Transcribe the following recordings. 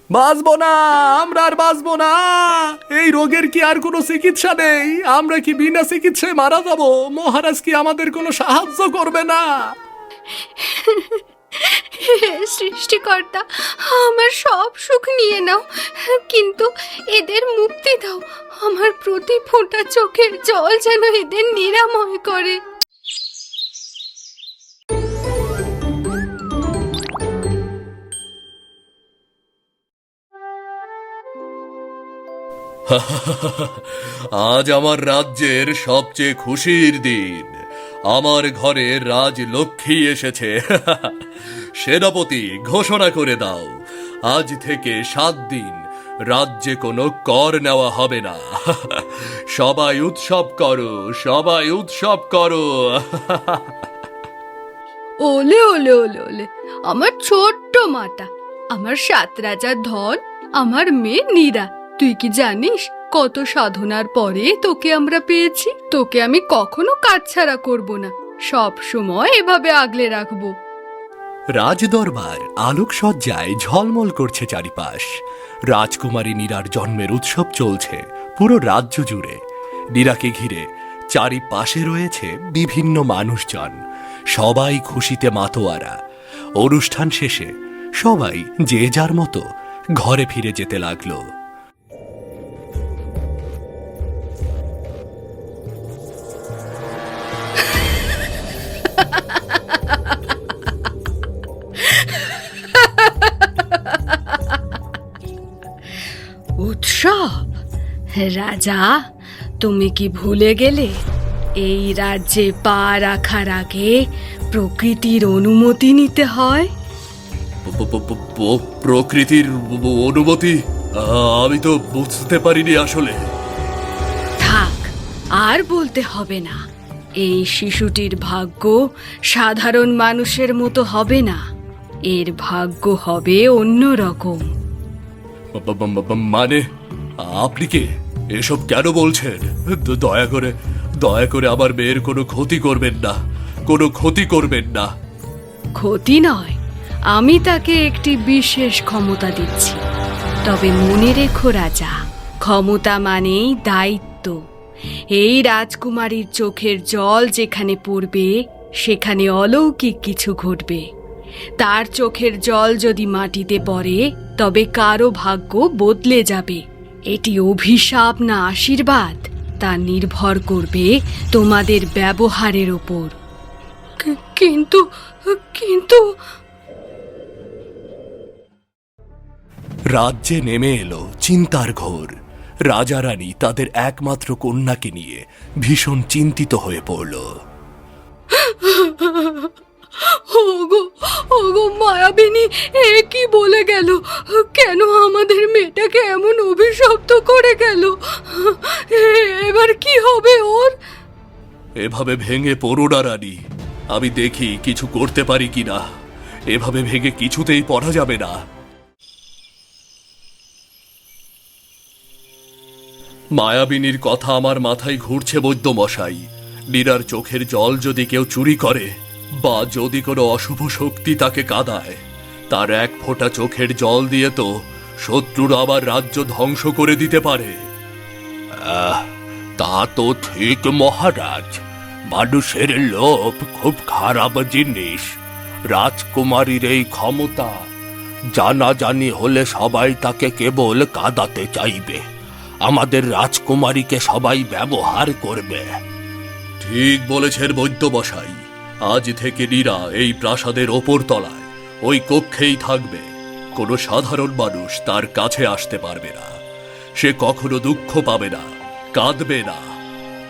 বাঁচবো না, আমরা আর বাঁচবো না। এই রোগের কি আর কোনো চিকিৎসা নেই? আমরা কি বিনা চিকিৎসায় মারা যাব? মহারাজ কি আমাদের কোনো সাহায্য করবে না? হে সৃষ্টিকর্তা, আমার সব সুখ নিয়ে নাও, কিন্তু এদের মুক্তি দাও। আমার প্রতি ফোঁটা চোখের জল যেন এদের নিরাময় করে। আজ আমার রাজ্যের সবচেয়ে খুশির দিন। আমার ঘরে রাজলক্ষ্মী এসেছে। সেনাপতি, ঘোষণা করে দাও, আজ থেকে 7 দিন রাজ্যে কোনো কর নেওয়া হবে না। সবাই উৎসব করো, সবাই উৎসব করো। ওলে ওলে ওলে ওলে, আমার ছোট্ট মাটা, আমার 7 রাজার ধন, আমার মেয়ে নীরা। তুই কি জানিস কত সাধনার পরে তোকে আমরা পেয়েছি? তোকে আমি কখনো কাটছাড়া করব না, সব সময় এভাবে আগলে রাখবো। রাজদরবার আলোকসজ্জায় ঝলমল করছে চারিপাশ। রাজকুমারী নীরার জন্মের উৎসব চলছে পুরো রাজ্য জুড়ে। নীরাকে ঘিরে চারিপাশে রয়েছে বিভিন্ন মানুষজন, সবাই খুশিতে মাতোয়ারা। অনুষ্ঠান শেষে সবাই যে যার মতো ঘরে ফিরে যেতে লাগলো। উৎসব? রাজা, তুমি কি ভুলে গেলে এই রাজ্যে পা রাখার আগে প্রকৃতির অনুমতি নিতে হয়? প্রকৃতির অনুমতি? আমি তো বুঝতে পারিনি আসলে। থাক, আর বলতে হবে না। এই শিশুটির ভাগ্য সাধারণ মানুষের মতো হবে না, এর ভাগ্য হবে অন্যরকম। মানে আপনি কি এসব কেন বলছেন? দয়া করে আমার মেয়ের কোনো ক্ষতি করবেন না, কোনো ক্ষতি করবেন না। ক্ষতি নয়, আমি তাকে একটি বিশেষ ক্ষমতা দিচ্ছি। তবে মনে রেখো রাজা, ক্ষমতা মানেই দায়িত্ব। এই রাজকুমারীর চোখের জল যেখানে পড়বে সেখানে অলৌকিক কিছু ঘটবে। তার চোখের জল যদি মাটিতে পড়ে তবে কারো ভাগ্য বদলে যাবে। এটি অভিশাপ না আশীর্বাদ তা নির্ভর করবে তোমাদের ব্যবহারের ওপর। কিন্তু কিন্তু রাজ্যে নেমে এলো চিন্তার ঘোর। রাজা রানী তাদের একমাত্র কন্যাকে নিয়ে ভীষণ চিন্তিত হয়ে পড়ল। ওগো ওগো মায়াবিনী, এ কি বলে গেল? কেন আমাদের মেয়েটাকে এমন অভিশপ্ত করে গেল? এবার কি হবে ওর? এভাবে ভেঙে পড়ো না রানী, আমি দেখি কিছু করতে পারি কিনা। এভাবে ভেঙে কিছুতেই পড়া যাবে না। মায়াবিনীর কথা আমার মাথায় ঘুরছে বৈদ্যমশাই। নীরার চোখের জল যদি কেউ চুরি করে, বা যদি কোনো অশুভ শক্তি তাকে কাঁদায়, তার এক ফোঁটা চোখের জল দিয়ে তো শত্রুর আবার রাজ্য ধ্বংস করে দিতে পারে। তা তো ঠিক মহারাজ, মানুষের লোভ খুব খারাপ জিনিস। রাজকুমারীর এই ক্ষমতা জানাজানি হলে সবাই তাকে কেবল কাঁদাতে চাইবে। আমাদের রাজকুমারীকে সবাই ব্যবহার করবে। ঠিক বলেছেন বৈদ্যমশাই। আজ থেকে নীরা এই প্রাসাদের ওপর তলায় ওই কক্ষেই থাকবে। কোনো সাধারণ মানুষ তার কাছে আসতে পারবে না। সে কখনো দুঃখ পাবে না, কাঁদবে না।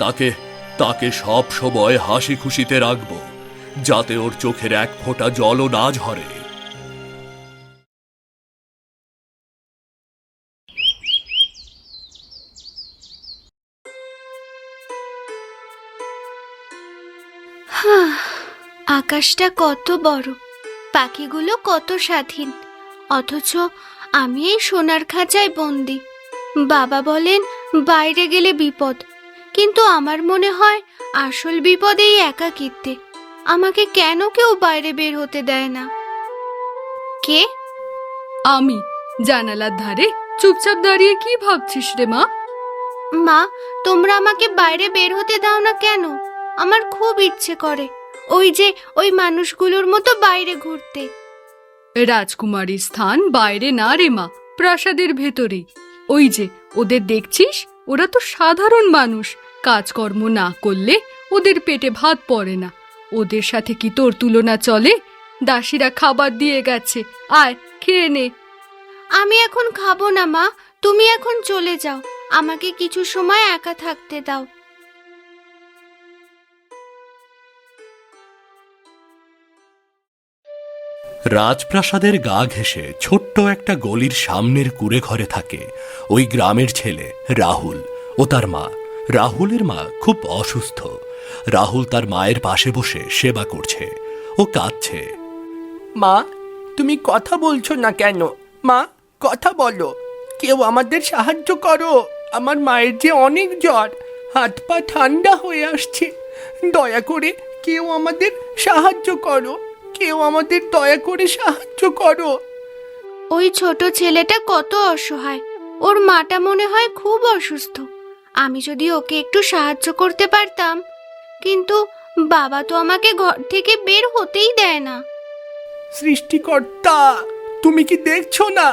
তাকে তাকে সব সময় হাসি খুশিতে রাখবো, যাতে ওর চোখের এক ফোঁটা জলও না ঝরে। আকাশটা কত বড়, পাখিগুলো কত স্বাধীন, অথচ আমি এই সোনার খাঁচায় বন্দি। বাবা বলেন বাইরে গেলে বিপদ, কিন্তু আমার মনে হয় আসল বিপদ এই একাকিত্বে। আমাকে কেন কেউ বাইরে বের হতে দেয় না? কে? আমি জানালার ধারে চুপচাপ দাঁড়িয়ে কি ভাবছিস রে মা? মা, তোমরা আমাকে বাইরে বের হতে দাও না কেন? আমার খুব ইচ্ছে করে ওই মানুষগুলোর মতো বাইরে ঘুরতে। রাজকুমারীর স্থান বাইরে না রে মা, প্রাসাদের ভেতরে। ওই যে ওদের দেখছিস, ওরা তো সাধারণ মানুষ। কাজকর্ম না করলে ওদের পেটে ভাত পড়ে না। ওদের সাথে কি তোর তুলনা চলে? দাসীরা খাবার দিয়ে গেছে, আয় খেয়ে নে। আমি এখন খাবো না মা, তুমি এখন চলে যাও, আমাকে কিছু সময় একা থাকতে দাও। রাজপ্রাসাদের গা ঘেঁষে ছোট্ট একটা গলির সামনের কুঁড়ে ঘরে থাকে ওই গ্রামের ছেলে রাহুল ও তার মা। রাহুলের মা খুব অসুস্থ। রাহুল তার মায়ের পাশে বসে সেবা করছে। ও কাঁদছে। মা, তুমি কথা বলছো না কেন? মা, কথা বলো, কেউ আমাদের সাহায্য করো। আমার মায়ের যে অনেক জ্বর, হাত পা ঠান্ডা হয়ে আসছে। দয়া করে কেউ আমাদের সাহায্য করো, কেউ আমাদের দয়া করে সাহায্য করো। ওই ছোট ছেলেটা কত অসহায়, ওর মাটা মনে হয় খুব অসুস্থ। আমি যদি ওকে একটু সাহায্য করতে পারতাম, কিন্তু বাবা তো আমাকে ঘর থেকে বের হতেই দেয় না। সৃষ্টিকর্তা, তুমি কি দেখছো না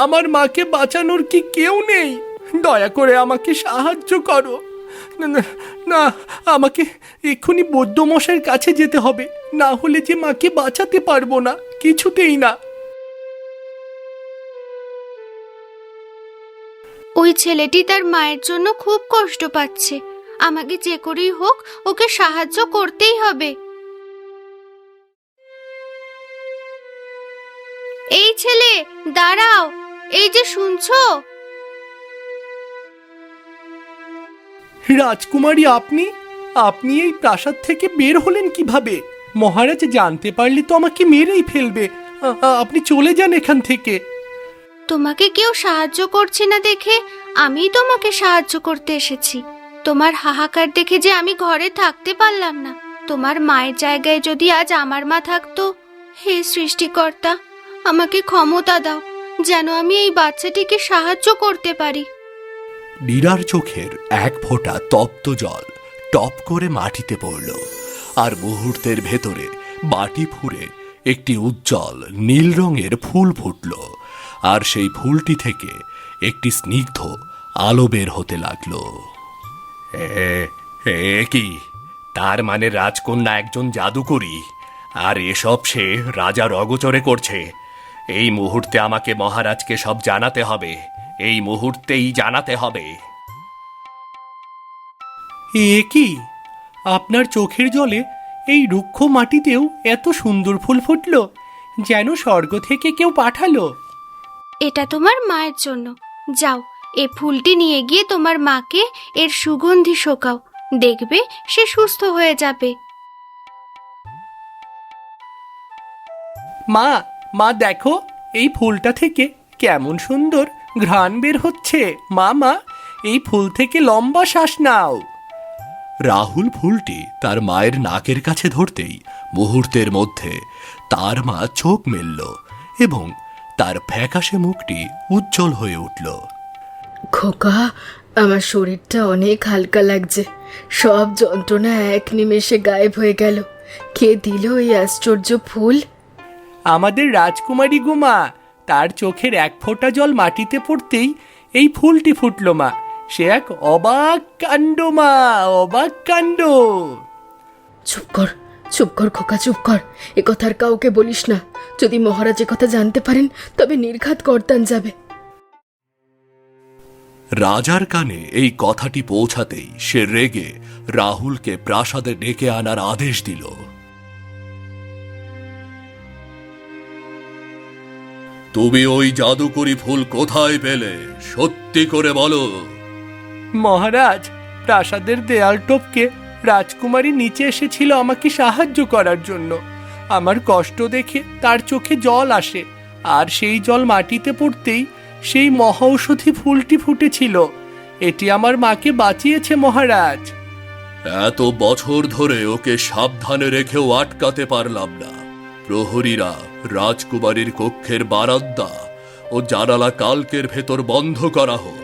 আমার মাকে বাঁচানোর কি কেউ নেই? দয়া করে আমাকে সাহায্য করো। না না না, আমাকে এক্ষুনি বৈদ্যমশাইয়ের কাছে যেতে হবে, না হলে যে মাকে বাঁচাতে পারবো না, কিছুতেই না। ওই ছেলেটি তার মায়ের জন্য খুব কষ্ট পাচ্ছে। আমাকে যে করেই হোক ওকে সাহায্য করতেই হবে। এই ছেলে, দাঁড়াও, এই যে শুনছো? রাজকুমারী, আপনি আপনি এই প্রাসাদ থেকে বের হলেন কিভাবে? মহারাজ জানতে পারলে তো আমাকে মেরেই ফেলবে। আপনি চলে যান এখান থেকে। তোমাকে কেউ সাহায্য করছে না দেখে আমিই তোমাকে সাহায্য করতে এসেছি। তোমার হাহাকার দেখে যে আমি ঘরে থাকতে পারলাম না। তোমার মায়ের জায়গায় যদি আজ আমার মা থাকতো। হে সৃষ্টিকর্তা, আমাকে ক্ষমতা দাও যেন আমি এই বাচ্চাটিকে সাহায্য করতে পারি। নীরার চোখের এক ফোঁটা তপ্ত জল টপ করে মাটিতে পড়ল, আর মুহূর্তের ভেতরে মাটি ফুঁড়ে একটি উজ্জ্বল নীল রঙের ফুল ফুটল, আর সেই ফুলটি থেকে একটি স্নিগ্ধ আলো বের হতে লাগলো। কি, তার মানে রাজকন্যা একজন জাদুকরী, আর এসব সে রাজার অগোচরে করছে। এই মুহূর্তে আমাকে মহারাজকে সব জানাতে হবে, এই মুহূর্তেই জানাতে হবে। এ কি, আপনার চোখের জলে এই রুক্ষ মাটিতেও এত সুন্দর ফুল ফুটলো, যেন স্বর্গ থেকে কেউ পাঠালো। এটা তোমার মায়ের জন্য। যাও, এ ফুলটি নিয়ে গিয়ে তোমার মাকে এর সুগন্ধি শোকাও, দেখবে সে সুস্থ হয়ে যাবে। মা, মা দেখো, এই ফুলটা থেকে কেমন সুন্দর ঘ্রাণ বের হচ্ছে। মা, মা, এই ফুল থেকে লম্বা শ্বাস নাও। রাহুল ফুলটি তার মায়ের নাকের কাছে ধরতেই মুহূর্তের মধ্যে তার মা চোখ মেলল এবং তার ফ্যাকাশে মুখটি উজ্জ্বল হয়ে উঠল। খোকা, আমার শরীরটা অনেক হালকা লাগছে। সব যন্ত্রণা এক নিমেষে গায়েব হয়ে গেল। কে দিল এই আশ্চর্য ফুল? আমাদের রাজকুমারী গুমা, তার চোখের এক ফোঁটা জল মাটিতে পড়তেই এই ফুলটি ফুটল মা। সে এক অবাক কাণ্ড মা, অবাক কাণ্ড। চুপ কর, চুপ কর খোকা, চুপ কর। এ কথা আর কাউকে বলিস না। যদি মহারাজ এ কথা জানতে পারেন তবে নির্ঘাত কর্তান যাবে। রাজার কানে এই কথাটি পৌঁছাতেই সে রেগে রাহুলকে প্রাসাদে ডেকে আনার আদেশ দিল। তুমি ওই জাদুকরি ফুল কোথায় পেলে? সত্যি করে বলো। মহারাজ, প্রাসাদের দেয়াল টপকে রাজকুমারী নিচে এসেছিল আমাকে সাহায্য করার জন্য। আমার কষ্ট দেখে তার চোখে জল আসে, আর সেই জল মাটিতে পড়তেই সেই মহৌষধি ফুলটি ফুটেছিল। এটি আমার মাকে বাঁচিয়েছে মহারাজ। এত বছর ধরে ওকে সাবধানে রেখেও আটকাতে পারলাম না। প্রহরীরা রাজকুমারীর কক্ষের বারান্দা ও ও জানালা কালকের ভেতর বন্ধ করা হোক।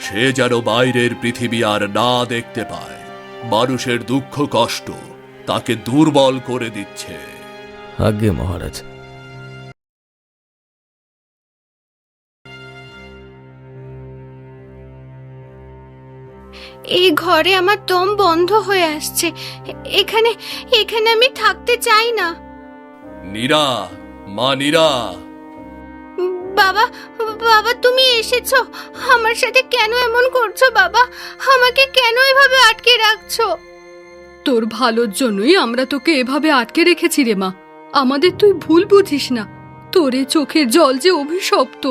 সে যেন বাইরের পৃথিবী আর না দেখতে পায়। মানুষের দুঃখ কষ্ট তাকে দুর্বল করে দিচ্ছে। আজ্ঞে মহারাজ। এই ঘরে আমার দম বন্ধ হয়ে আসছে। এখানে এখানে আমি থাকতে চাই না। নীরা, মা নীরা। বাবা, বাবা তুমি এসেছো। আমার সাথে কেন এমন করছো বাবা? আমাকে কেন এভাবে আটকে রাখছো? তোর ভালোর জন্যই আমরা তোকে এভাবে আটকে রেখেছি রে মা। আমাদের তুই ভুল বুঝিস না। তোর এ চোখের জল যে অভিশপ্ত।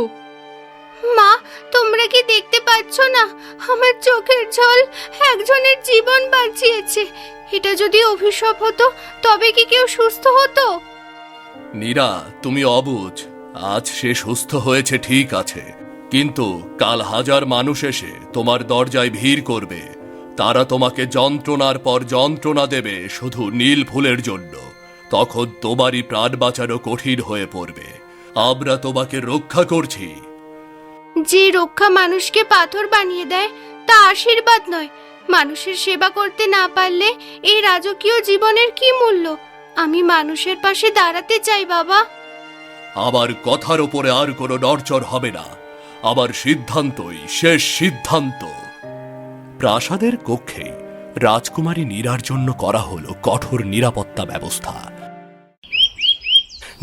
মা, তোমরা কি দেখতে পাচ্ছ না? আমার চোখের জল একজনের জীবন বাঁচিয়েছে। এটা যদি অভিশাপ হতো তবে কি কেউ সুস্থ হতো? নীরা, তুমি অবুঝ। আজ সে সুস্থ হয়েছে ঠিক আছে, কিন্তু কাল হাজার মানুষ এসে তোমার দরজায় ভিড় করবে। তারা তোমাকে যন্ত্রণার পর যন্ত্রণা দেবে শুধু নীল ফুলের জন্য। তখন তোমারই প্রাণ বাঁচানো কঠিন হয়ে পড়বে। আমরা তোমাকে রক্ষা করছি। যে রক্ষা মানুষকে পাথর বানিয়ে দেয় তা আশীর্বাদ নয়। মানুষের সেবা করতে না পারলে এই রাজকীয় জীবনের কি মূল্য? আমি মানুষের পাশে দাঁড়াতে চাই বাবা। আমার কথার উপরে আর কোনো নড়চড় হবে না। আমার সিদ্ধান্তই শেষ সিদ্ধান্ত। প্রাসাদের কক্ষে রাজকুমারী নীরার জন্য করা হলো কঠোর নিরাপত্তা ব্যবস্থা।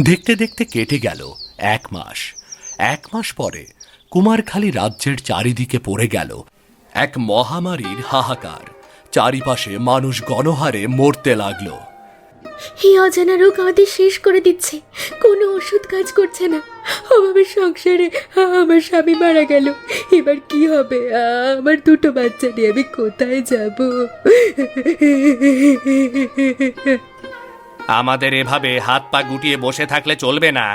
দেখতে দেখতে কেটে গেল 1 মাস। 1 মাস পরে কুমারখালী রাজ্যের চারিদিকে পড়ে গেল এক মহামারীর হাহাকার। চারিপাশে মানুষ গণহারে মরতে লাগলো। এই অজানা রোগ আমাদের শেষ করে দিচ্ছে। কোনো ওষুধ কাজ করছে না। অভাবের সংসারে আমার স্বামী মারা গেল। এবার কি হবে? আমার 2টো বাচ্চা নিয়ে আমি কোথায় যাব? আমাদের এভাবে হাত পা গুটিয়ে বসে থাকলে চলবে না।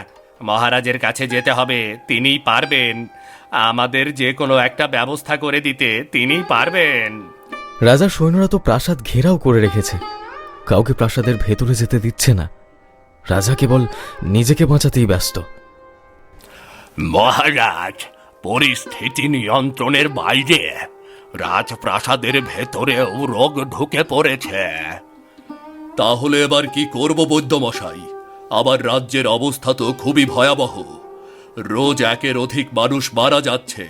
মহারাজের কাছে যেতে হবে। তিনিই পারবেন আমাদের যে কোনো একটা ব্যবস্থা করে দিতে। তিনিই পারবেন। রাজার সৈন্যরা তো প্রাসাদ ঘেরাও করে রেখেছে, কাউকে প্রাসাদের ভেতরে যেতে দিচ্ছে না। রাজা কেবল নিজেকে বাঁচাতেই ব্যস্ত। মহারাজ, পরিস্থিতি নিয়ন্ত্রণের বাইরে। রাজপ্রাসাদের ভেতরেও রোগ ঢুকে পড়েছে। তাহলে এবার কি করব বৈদ্যমশাই? আবার রাজ্যের অবস্থা তো খুবই ভয়াবহ। রোজ 1-এর অধিক মানুষ মারা যাচ্ছে।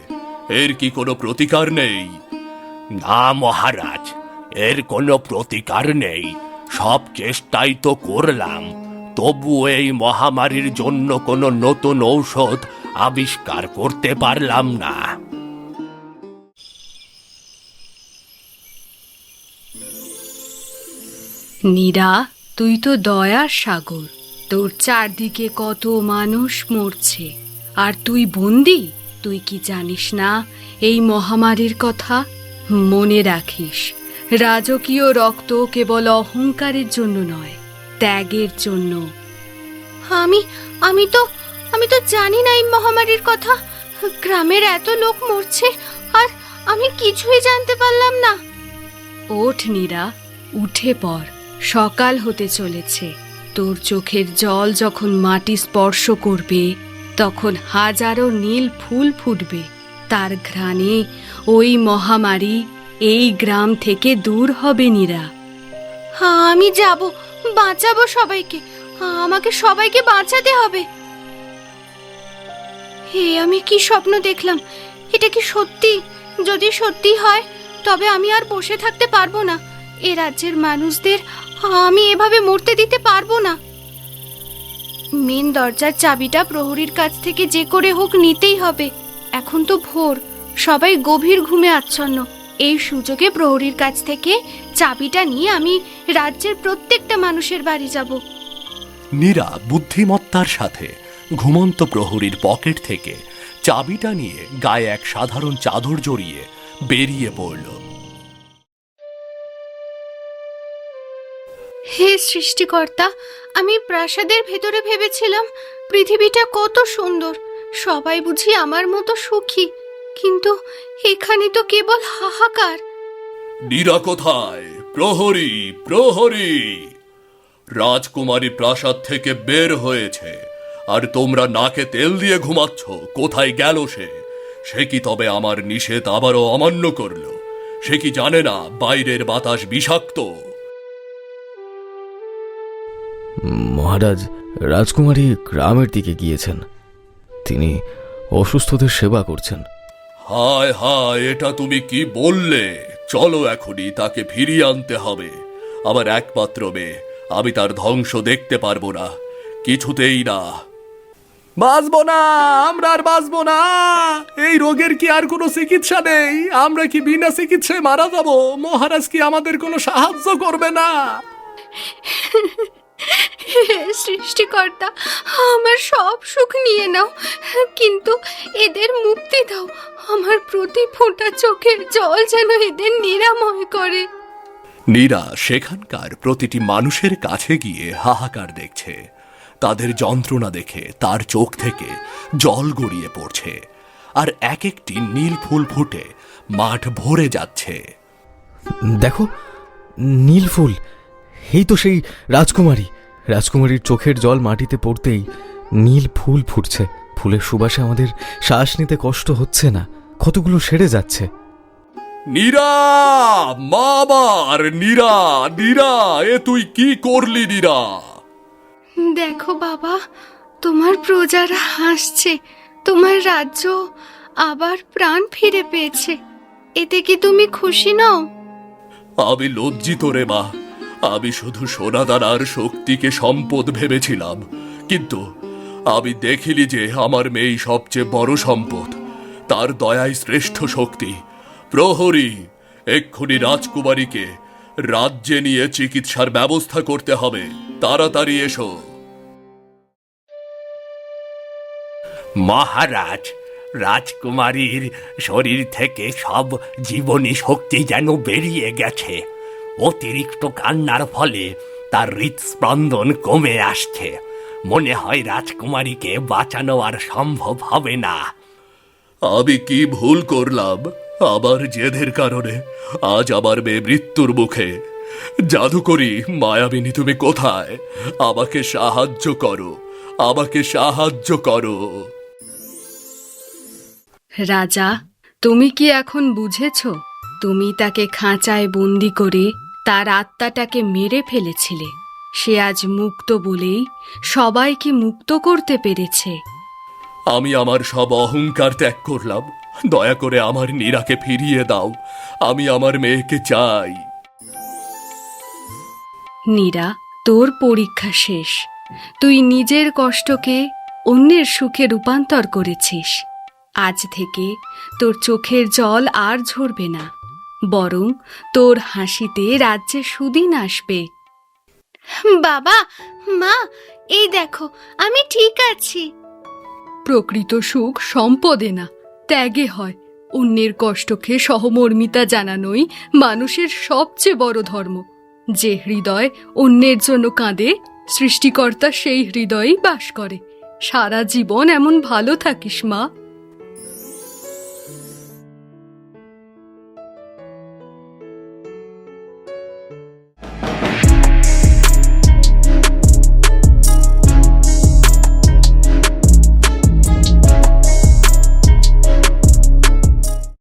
এর কি কোনো প্রতিকার নেই? না মহারাজ, এর কোনো প্রতিকার নেই। সব চেষ্টাই তো করলাম, তবু এই মহামারীর জন্য কোনো নতুন ঔষধ আবিষ্কার করতে পারলাম না। নীরা, তুই তো দয়ার সাগর। তোর চারদিকে কত মানুষ মরছে, আর তুই বন্দি। তুই কি জানিস না এই মহামারীর কথা? মনে রাখিস, রাজকীয় রক্ত কেবল অহংকারের জন্য নয়, ত্যাগের জন্য। আমি আমি তো আমি তো জানি না এই মহামারীর কথা। গ্রামের এত লোক মরছে আর আমি কিছুই জানতে পারলাম না। ওঠ নীরা, উঠে পড়। সকাল হতে চলেছে। তোর চোখের জল যখন মাটি স্পর্শ করবে, তখন হাজারো নীল ফুল ফুটবে। তার ঘ্রাণে ওই মহামারী এই গ্রাম থেকে দূর হবে নীরা। হ্যাঁ, আমি যাব, বাঁচাবো সবাইকে। আমাকে সবাইকে বাঁচাতে হবে। হে, আমি কি স্বপ্ন দেখলাম? এটা কি সত্যি? যদি সত্যি হয় তবে আমি আর বসে থাকতে পারবো না। এ রাজ্যের মানুষদের আমি এভাবে মরতে দিতে পারবো না। মেন দরজার চাবিটা প্রহরীর কাছ থেকে যে করে হোক নিতেই হবে। এখন তো ভোর, সবাই গভীর ঘুমে আচ্ছন্ন। এই সুযোগে প্রহরীর কাছ থেকে চাবিটা নিয়ে আমি রাজ্যের প্রত্যেকটা মানুষের বাড়ি যাব। নীরা বুদ্ধিমত্তার সাথে ঘুমন্ত প্রহরীর পকেট থেকে চাবিটা নিয়ে গায়ে এক সাধারণ চাদর জড়িয়ে বেরিয়ে পড়ল। হে সৃষ্টিকর্তা, আমি প্রাসাদের ভেতরে ভেবেছিলাম পৃথিবীটা কত সুন্দর, সবাই বুঝি আমার মতো সুখী, কিন্তু এখানে তো কেবল হাহাকার। নীরা কোথায়? প্রহরী, প্রহরী! রাজকুমারী প্রাসাদ থেকে বের হয়েছে আর তোমরা নাকে তেল দিয়ে ঘুমাচ্ছ। কোথায় গেল সে? সে কি তবে আমার নিষেধ আবারও অমান্য করল? সে কি জানে না বাইরের বাতাস বিষাক্ত? মহারাজ, রাজকুমারী গ্রামের দিকে গিয়েছেন। তিনি অসুস্থদের সেবা করছেন। হায় হায়, এটা তুমি কি বললে? চলো এখনই তাকে ফিরিয়ে আনতে হবে। আমার একমাত্র মেয়ে, আমি তার ধ্বংস দেখতে পারবো না, কিছুতেই না। বাঁচবো না, আমরা আর বাঁচবো না। এই রোগের কি আর কোনো চিকিৎসা নেই? আমরা কি বিনা চিকিৎসায় মারা যাব? মহারাজ কি আমাদের কোনো সাহায্য করবে না? হে সৃষ্টিকর্তা, আমার সব সুখ নিয়ে নাও, কিন্তু এদের মুক্তি দাও। আমার প্রতি ফোঁটা চোখের জল যেন এদের নিরাময় করে। নীরা সেখানকার প্রতিটি মানুষের কাছে গিয়ে হাহাকার দেখছে। তাদের যন্ত্রণা দেখে তার চোখ থেকে জল গড়িয়ে পড়ছে, আর এক একটি নীল ফুল ফুটে মাঠ ভরে যাচ্ছে। দেখো, নীল ফুল! এই তো সেই রাজকুমারী। রাজকুমারীর চোখের জল মাটিতে পড়তেই নীল ফুল ফুটছে। ফুলের সুবাসে আমাদের শ্বাস নিতে কষ্ট হচ্ছে না, কতগুলো সেরে যাচ্ছে। নীরা, মা আমার নীরা! নীরা, এ তুই কি করলি নীরা? দেখো বাবা, তোমার প্রজারা হাসছে, তোমার রাজ্য আবার প্রাণ ফিরে পেয়েছে। এতে কি তুমি খুশি নও? আমি লজ্জিত রে মা। আমি শুধু সোনাদানার শক্তিকে সম্পদ ভেবেছিলাম, কিন্তু আমি দেখিনি যে আমার মেয়ে সবচেয়ে বড় সম্পদ। তার দয়াই শ্রেষ্ঠ শক্তি। প্রহরী, এক্ষুনি রাজকুমারীকে রাজ্যে নিয়ে চিকিৎসার ব্যবস্থা করতে হবে। তাড়াতাড়ি এসো। মহারাজ, রাজকুমারীর শরীর থেকে সব জীবনী শক্তি যেন বেরিয়ে গেছে। অতিরিক্ত কান্নার ফলে তার হৃদস্পন্দন কমে আসছে। মনে হয় রাজকুমারীকে বাঁচানো আর সম্ভব হবে না। আমি কি ভুল করলাম? আমার জেদের কারণে আজ আমার মেয়ে মৃত্যুর মুখে। জাদুকরী মায়াবিনী, তুমি কোথায়? আমাকে সাহায্য করো, আমাকে সাহায্য করো। রাজা, তুমি কি এখন বুঝেছ? তুমি তাকে খাঁচায় বন্দি করে তার আত্মাটাকে মেরে ফেলেছিলে। সে আজ মুক্ত বলেই সবাইকে মুক্ত করতে পেরেছে। আমি আমার সব অহংকার ত্যাগ করলাম। দয়া করে আমার নীরাকে ফিরিয়ে দাও। আমি আমার মেয়েকে চাই। নীরা, তোর পরীক্ষা শেষ। তুই নিজের কষ্টকে অন্যের সুখে রূপান্তর করেছিস। আজ থেকে তোর চোখের জল আর ঝরবে না, বরং তোর হাসিতে রাজ্যে সুদিন আসবে। বাবা, মা, এই দেখো, আমি ঠিক আছি। প্রকৃত সুখ সম্পদে না, ত্যাগে হয়। অন্যের কষ্টকে সহমর্মিতা জানানোই মানুষের সবচেয়ে বড় ধর্ম। যে হৃদয় অন্যের জন্য কাঁদে, সৃষ্টিকর্তা সেই হৃদয়েই বাস করে। সারা জীবন এমন ভালো থাকিস মা।